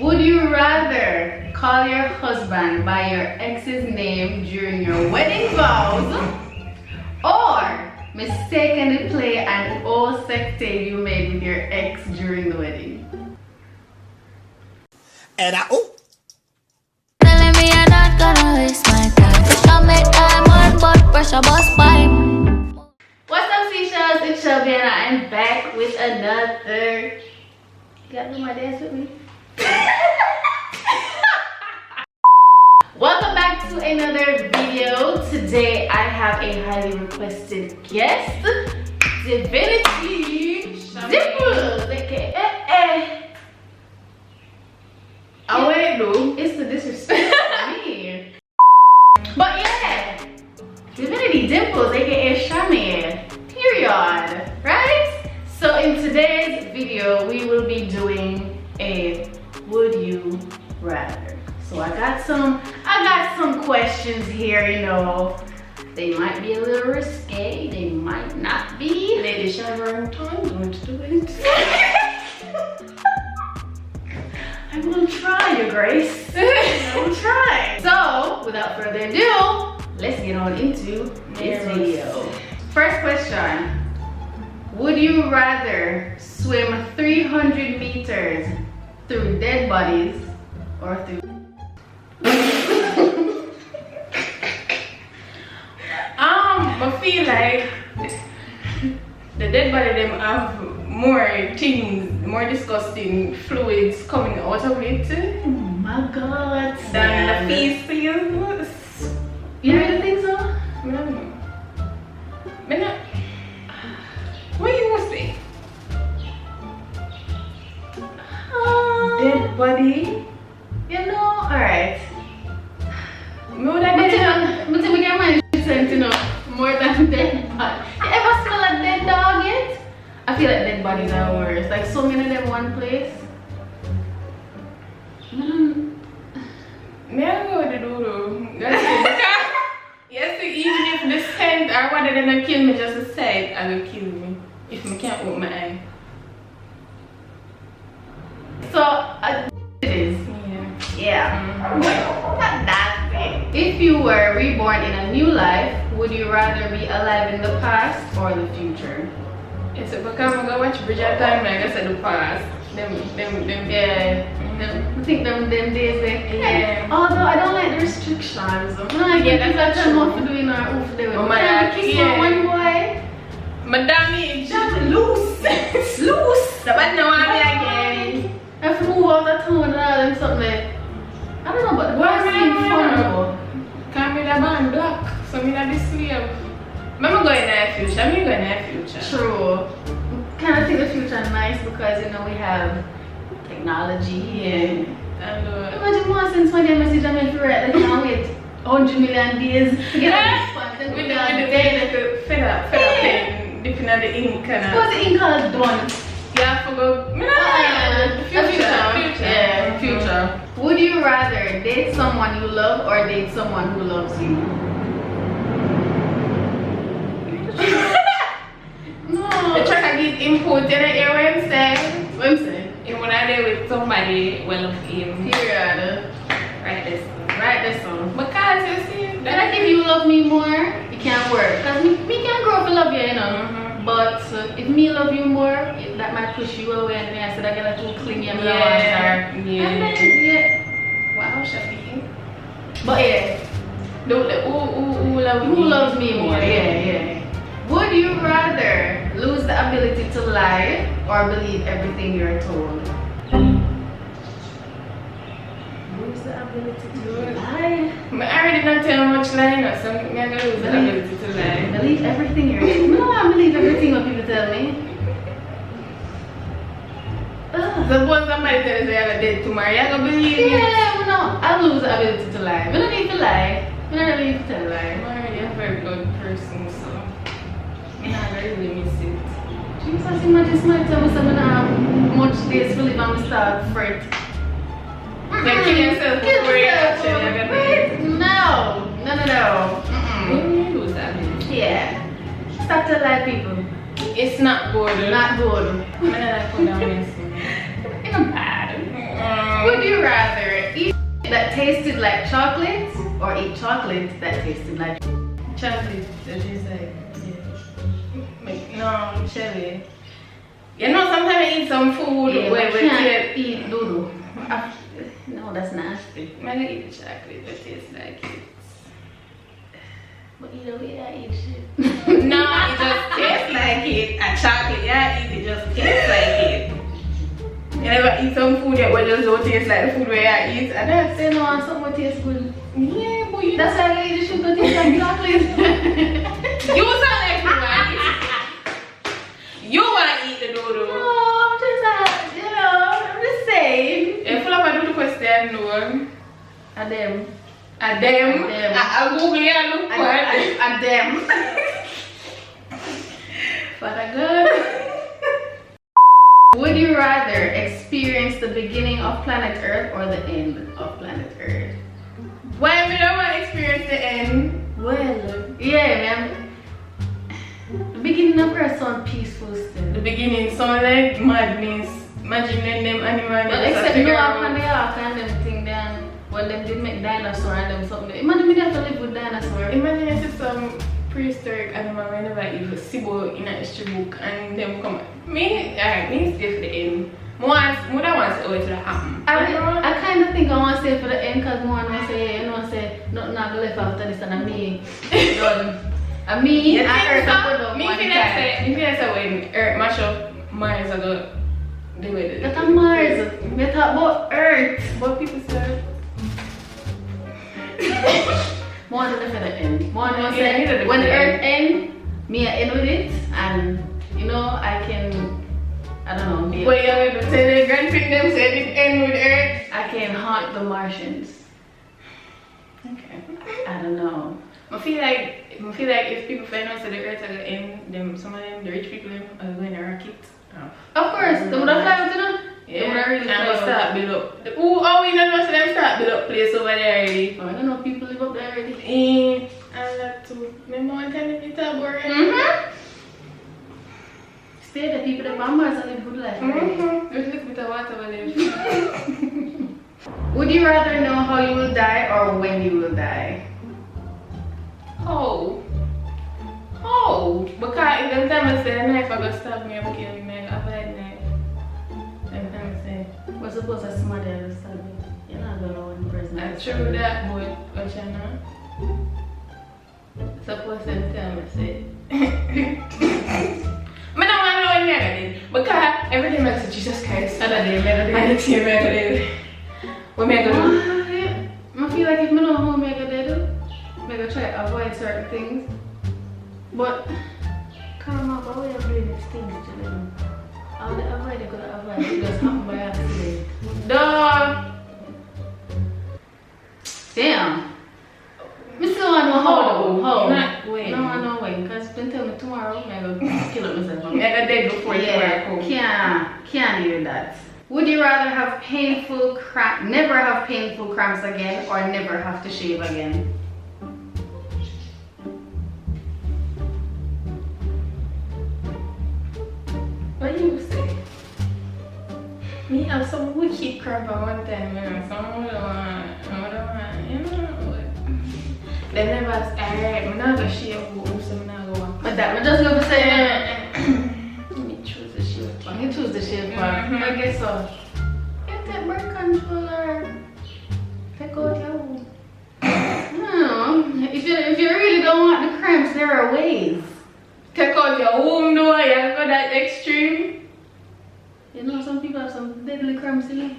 Would you rather call your husband by your ex's name during your wedding vows, or mistakenly play an old sex tape you made with your ex during the wedding? And Telling me you're not gonna waste my time. Show me diamond, but pressure bust pipe. What's up, Seashells? It's Shelby and I'm back with another. You gotta do my dance with me. Welcome back to another video. Today I have a highly requested guest, Divinity Dimplez, aka. Oh wait, no, it's the disrespect for me. But yeah, Divinity Dimplez, aka Shami, period, right? So in today's video, we will be doing a would you rather. So I got some questions here, you know. They might be a little risque, they might not be. Ladies have her own time, don't do it. I will try, Your Grace. I will try. So, without further ado, let's get on into this video. First question. Would you rather swim 300 meters through dead bodies or through... I feel like the dead body them have more things, more disgusting fluids coming out of it Oh my God. than the feces. You really think so? I don't know. What you must say? Dead body? You know, alright. Me would have But been we can manage to you know, more than dead body. You ever smell a dead dog yet? I feel like dead bodies are worse. Like so many of them one place. Me I don't know what to do though. That's it. Yes, even if the scent or whether they not kill me, just the sight I will kill me if I can't open my eye. So it is. Yeah. Not that big. If you were reborn in a new life, would you rather be alive in the past or the future? It's because I'm gonna watch Bridge of Time like I said the past. Them. Yeah. I think them days there. Yeah. Although I don't like the restrictions. Yeah, that's what I'm off doing our oof there. Oh my God. Kiss Yeah. one boy. Madame, just loose. It's loose. The bad no one again. I have to move out of town and all them something like. I don't know, but the boys seem vulnerable. Can't be the man black, so I'm not the slave. I'm going in the future. I'm going in the future. True. Kind of think the future nice because you know we have technology and imagine more since when they message them if you're right, they can't wait 100 million days to get a response. And With the feather pen, dipping at the ink and suppose the ink color done. you have to go. Future. Yeah, future. Would you rather date someone you love or date someone who loves you? No. They try to get input in the air what I'm saying. What I'm saying? And when I there with somebody, well of him. Period. Right this. Right, that's all. Because you see, Like if you love me more, it can't work. Because me can't grow up to love you, you know. But if me love you more, that might push you away and then I said I get too clingy and yeah. And then, yeah. Wow, Shafi. But yeah. Who Who loves me more? Yeah. Would you rather lose the ability to lie or believe everything you're told? Lose the ability to lie? I already not tell much lying, so I'm gonna lose the ability to lie. Believe everything you're told. No, I believe everything what people tell me. Suppose somebody tells you you're dead tomorrow, you're gonna believe it. Yeah, no, I lose the ability to lie. We don't need to lie. We don't really need to tell lie. I'm already a very good person, so I really miss it. Jesus, imagine somebody tell me something how much days to live and start fret. Like kill yourself before you actually have a Right? No. You lose that ability. Yeah. Stop telling lie people. It's not good. Not good. I'm not like put down this. It's not bad. Would you rather eat that tasted like chocolate or eat chocolate that tasted like chocolate? That is like, yeah. No, Shelly. You know, sometimes I eat some food where we can't eat doodoo. No, that's nasty. I'm gonna eat the chocolate that tastes like it. But either way, I eat shit. No, it just tastes like it. A chocolate, yeah, it just tastes like it. You never eat some food that will just don't taste like the food where I eat. And that's say no, something will taste good. Yeah, but you that's why ladies should go taste like chocolate. You sound like you want to eat. You want to eat the dodo. No, I'm just, you know, I'm just saying. If you have a dodo question, no. A them. A them. I'll Google it and look for it. A them. Father God. Would you rather experience the beginning of planet Earth or the end of planet Earth? Why we don't want to experience the end? Well, yeah, man. The beginning of Earth sounds peaceful still. The beginning sounds like madness. Imagine them animals. Well, except Noah and the Ark and them thing then. When them did make dinosaur and them something. Imagine me have to live with dinosaur. Imagine if it's some prehistoric animal whenever even see in a history book and them come. Me stay for the end. More than once always to happen. I kind of think I want to stay for the end because more than I say, you know, say nothing not left after this and me. And me, I Earth put up me one feel like say when Earth mash up Mars I go do it. That's a Mars. We talk about Earth. But people say more than for the end. More than say when Earth end, me I end with it and you know I can I don't know. Well, you're going to say the grandparents them said it end with Earth. I can haunt the Martians. Okay. I don't know. I feel like if people find out that the Earth is going to end, them some of them, the rich people are going to rocket off. Of course, they would have fly with them. Yeah, really and start build up. We don't know so them start build up place over there already. Oh, I don't know people live up there already. And that too. Remember one time we talked about it? Stay the people that Mars and live good life. There's a little bit of water over there. Would you rather know how you will die or when you will die? How? Because in the time I say a knife I go stab me or kill me, I avoid knife. Then time I say, we're supposed to smother and stab you. You're not going to know one person. That's true that, but what you know? Suppose in time I say. I don't want to know what I did. Because every time I say Jesus Christ, I didn't see him I did. What am I going to do? I feel like if I know how I'm going to do, I'm going to try to avoid certain things. But, come on, but we are doing these things to them. I would avoid it, could avoid it. It just happened by accident. Duh! Damn! I still want to know how. Not when. No, I know when. Because you can tell me tomorrow, I'm going to kill myself. I'm dead before tomorrow. Can't hear that. Would you rather have never have painful cramps again or never have to shave again? What do you say? Me have some wicked cramp at one time, some don't want, you know what? They never alright, I'm not going to shave, so I'm not going to walk. But that, I'm just going to say, me choose the shave part. you choose the shave part. I guess so. You take birth control or take out your womb. No, if you really don't want the cramps, there are ways. Take out your womb though, you have got that extreme. You know, some people have some deadly cramps in it.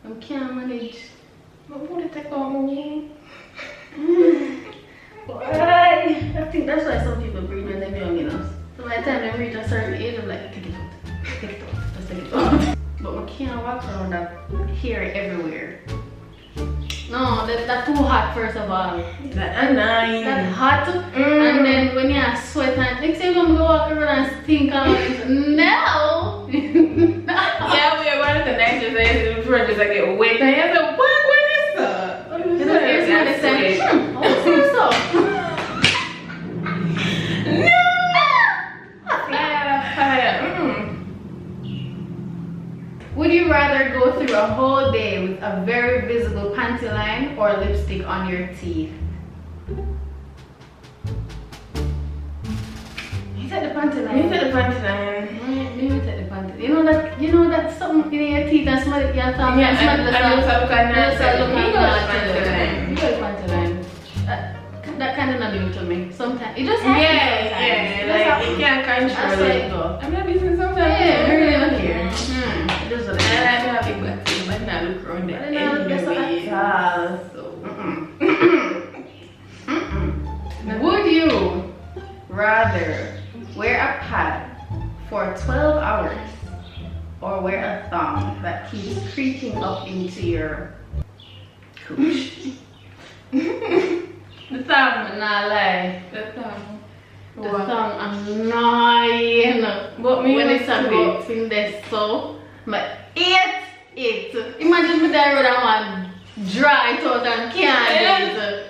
Them can't manage. But would take out my womb? I think that's why some people breathe when they're young, you know. So by the time they reach a certain age, I'm like, take it out, let's take it out. But we can't walk around that hair everywhere. No, that's too hot first of all. That's hot, and then when you sweat and like say you're gonna go walk around and stink out. No! Yeah, we are one of the nicest days in front, just like get wet and you're like, what is that? What is that? Would you rather go through a whole day a very visible panty line or lipstick on your teeth? You take the panty line. You take the panty line. Me take the panty. You know that something in your teeth and smell it. Yeah, and you look at You got the panty line. That kind of not new to me. Sometimes it just happens. Yeah, like you can't control it. I'm not busy sometimes. Yeah, I really don't care. It just what it is. I like to have big butts, but not look around there anyway. Would you rather wear a pad for 12 hours or wear a thong that keeps creeping up into your cooch? The thumb, not lie. The thumb, I'm annoying. But me when it's a big thing there, so but eat it. Imagine me there with a man dry it out and can't eat it.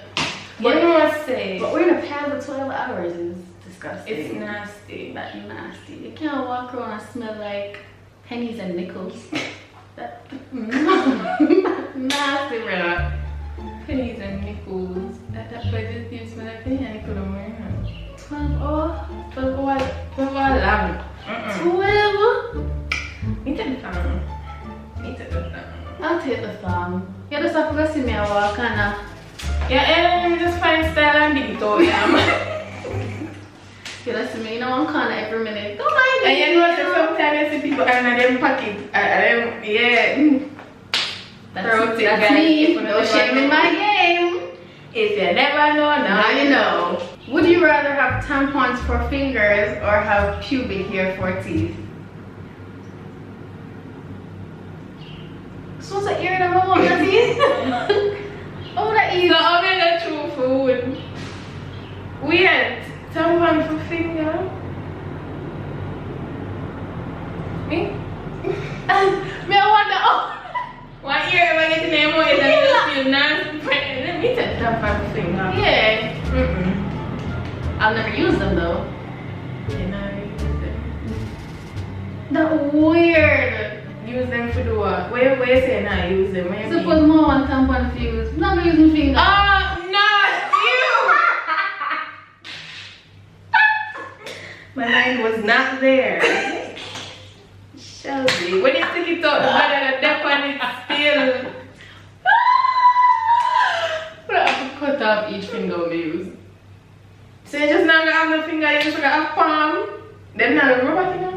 But you know what I say? But we're in a pad for 12 hours is disgusting. It's nasty. That's nasty. You can't walk around and smell like pennies and nickels. That nasty, bro. Pennies and nickels. That place just gives me like penny and nickel on my hand. 12 hours? 12 hours. 12 hours. 12? Me take the thumb. Me take the thumb. I'll take the thumb. You just have to go see me and walk and yeah, just find style and dig it out, yeah, man. You listen to me, you know, one corner every minute. Don't mind me. And you know, sometimes you see people and them pocket, them, yeah. That's me. No shame in my game. If you never know, now you know. Would you rather have tampons for fingers or have pubic hair for teeth? So what's the ear that I want to teeth? Oh, that is. So I'm in the true food. Weird. Tampon for finger. Me? Me, I wonder. Oh. One ear, if I get the name of it, I just feel nasty. Let me take tampon for finger. Yeah. I'll never use them though. You never use them. That's weird. Use them for the what? Where you say not use them? Where you Suppose mean? more one tampon to use. I'm not using fingers. Oh, no, you! My mind was not there. Shelby, when you take it out, the depth on it still. But I have to cut off each finger we use. So you just not gonna have no finger, you just gonna have palm. Then not a rubber finger.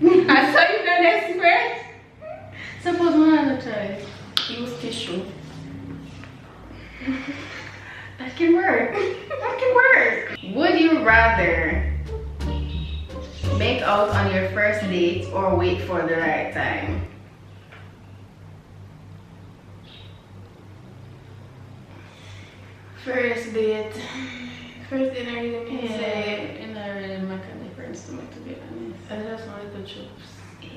I saw you not desperate. Suppose one other try. Use tissue. That can work. That can work. Would you rather make out on your first date or wait for the right time? First date. First date, I really mean say. It doesn't really make a difference to me, to be honest. I just wanted to choose.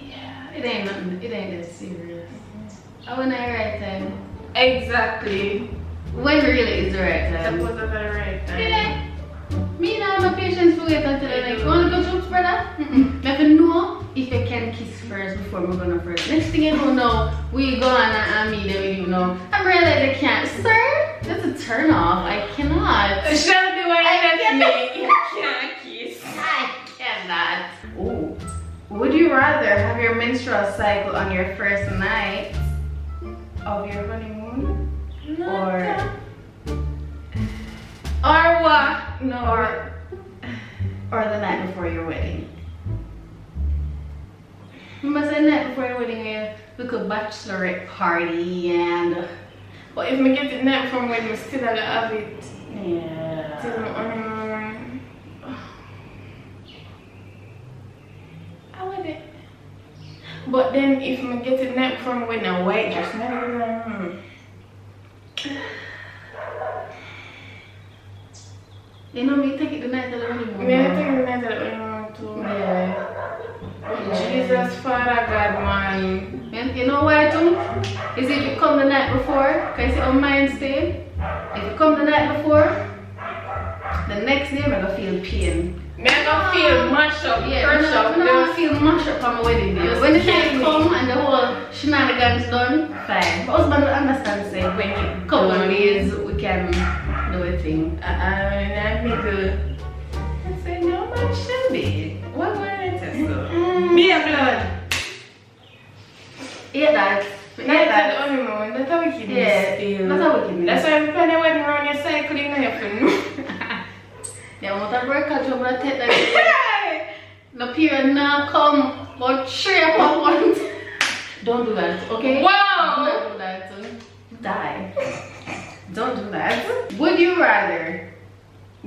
Yeah, it ain't nothing. It ain't that serious. I want the right time. Exactly. When really is the right time? Suppose at the right time. Yeah. Me now, my patience for wait until like, you want to go choose, brother? I have to know if you can kiss first before we're gonna first. Next thing you don't know, we go on and meet them, you know. I'm realizing I can't. Sir, that's a turn off. I cannot. Shelby, why you left me? You can't kiss. I cannot. Ooh. Would you rather have your menstrual cycle on your first night of your honeymoon? Or what? No. Or the night before your wedding? Remember the night before your wedding, we look a bachelorette party and. But if me get it night from when we still gonna have it. Yeah. Till my honeymoon. I want it. But then if me get it night from when I white dress, You know me, take it the night of the honeymoon. Me, I take it the night of the honeymoon too. Yeah. Jesus, Father God, man. And you know why too? Is if you come the night before, can you see on mine stay? If you come the night before, the next day I'm gonna feel pain. Me I don't feel mashed up, Yeah, fresh up. I don't feel mashed up on my wedding day. When the time come and the whole shenanigans done, fine. But husband will understand, say, when you couple of days, we can do a thing. And me too. I say, no, man, Shelby. What were I test Me a blood. Yeah, that. That's the only one. That's how we keep Yeah, still. that's how we keep That's why every time I went around your cycle, you know you have Yeah, I want to break out over the take that. The period now come, but 3 o'clock once. Don't do that, okay? Wow! Don't do that. Die. Don't do that. Would you rather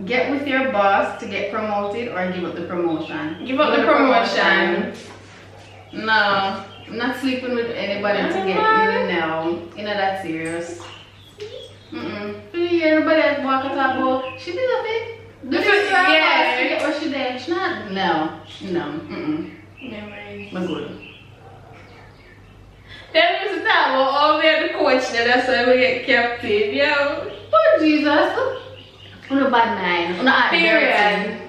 get with your boss to get promoted or give up the promotion? Give up the promotion. No, I'm not sleeping with anybody to get no, you're not that serious. Everybody else walk and talk about she did a bit. The first time to get what she did. She not no. Memories. I'm good. Then we used to talk about all the coach that that's why we get captive, yo. Oh Jesus. On a bad mind. On a Period.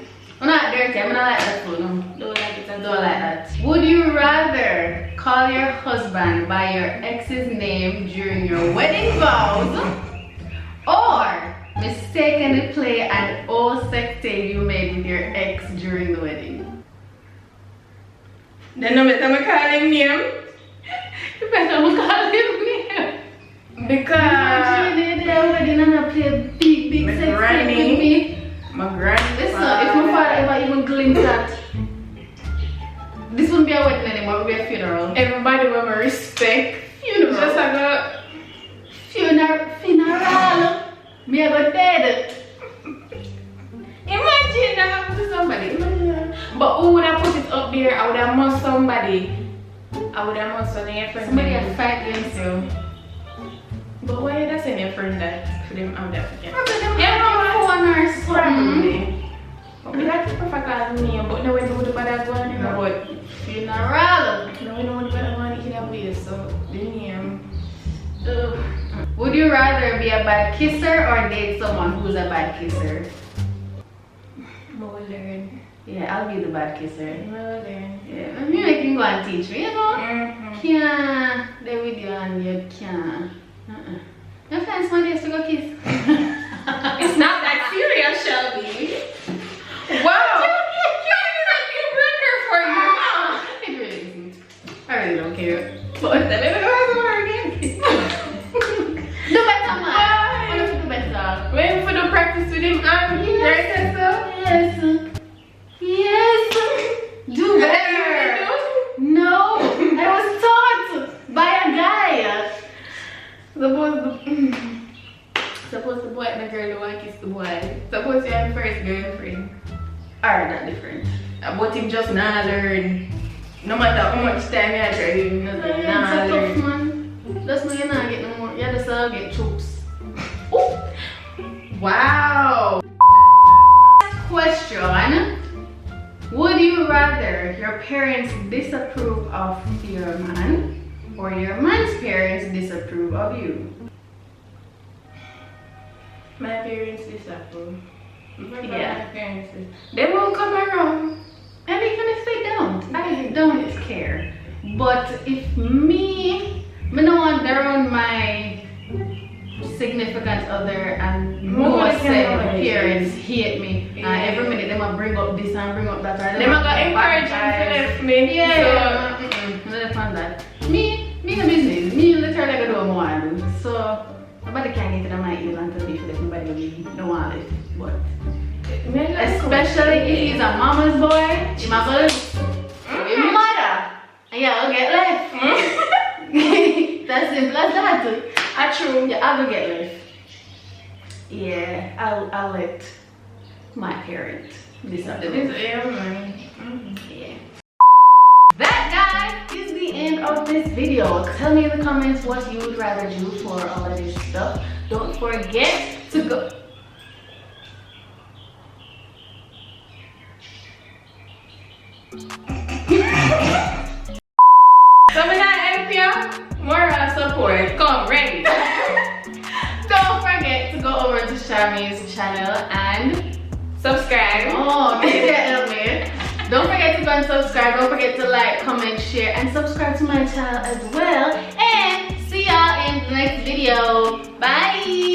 I'm not dirty. I'm not like that food. No. Don't like it. I don't like that. Would you rather call your husband by your ex's name during your wedding vows, or mistakenly play an old sex tape you made with your ex during the wedding? Then no better I call him name. You better call him name. Because Imagine the wedding and I play big sex tape with me. my grandfather. Listen, if my father ever even glimpsed that, this wouldn't be a wedding anymore, it would be a funeral. Everybody will respect. Funeral. Just like a funeral. Me I got dead. imagine that happened to somebody. Imagine that. But who would have put it up there? I would have must somebody. I would have must on your friend. Somebody had fight against you. But why you not saying your friend that for them out there again? Yeah, no phone or something. But we like to prefer calling name, but no we know the bad one, you know what? Funeral. No we know the bad one in a way, so the name. Would you rather be a bad kisser or date someone who's a bad kisser? More learn. Yeah, I'll be the bad kisser. More learn. Yeah, you make him go and teach me, you know? Mm-hmm. Can't stay with you and you can't. Your friends want us to go kiss. It's not that serious, Shelby. Wow! It really isn't. I really don't care. But then I don't know again. Do better, man. What if you do better? Wait for the practice with him and Yes. Do better. No, I was taught by a guy. Suppose the boy and the girl don't want to kiss the boy. Suppose you have first girlfriend. Are that different? But him just not learn. No matter how much time you try, him nothing not It's a tough learn. man. That's why you're not getting no more. You just get chokes. Wow! Question. Would you rather your parents disapprove of your man or your man's parents disapprove of you? My parents disapprove. Yeah. My parents they won't come around. And even if they don't, I don't care. But if me don't want around my significant other and more said parents hate me. Every minute they might bring up this and bring up that. They might go encourage and left me. Yeah, so, left on that. Me no business. Me literally go do what I do. So nobody can get to my ears and tell me if nobody will don't want it. But especially if he's a mama's boy, he might go your mother. And yeah, I'll get left. That's simple as that. True. Yeah, I will get left. Yeah, I'll let my parent decide. Yeah. That, guys, is the end of this video. Tell me in the comments what you would rather do for all of this stuff. Don't forget to go. Coming out help you. Moral support. Come ready. Don't forget to go over to Shami's channel and Subscribe. oh, maybe click on subscribe. Don't forget to like, comment, share, and subscribe to my channel as well. And see y'all in the next video. Bye.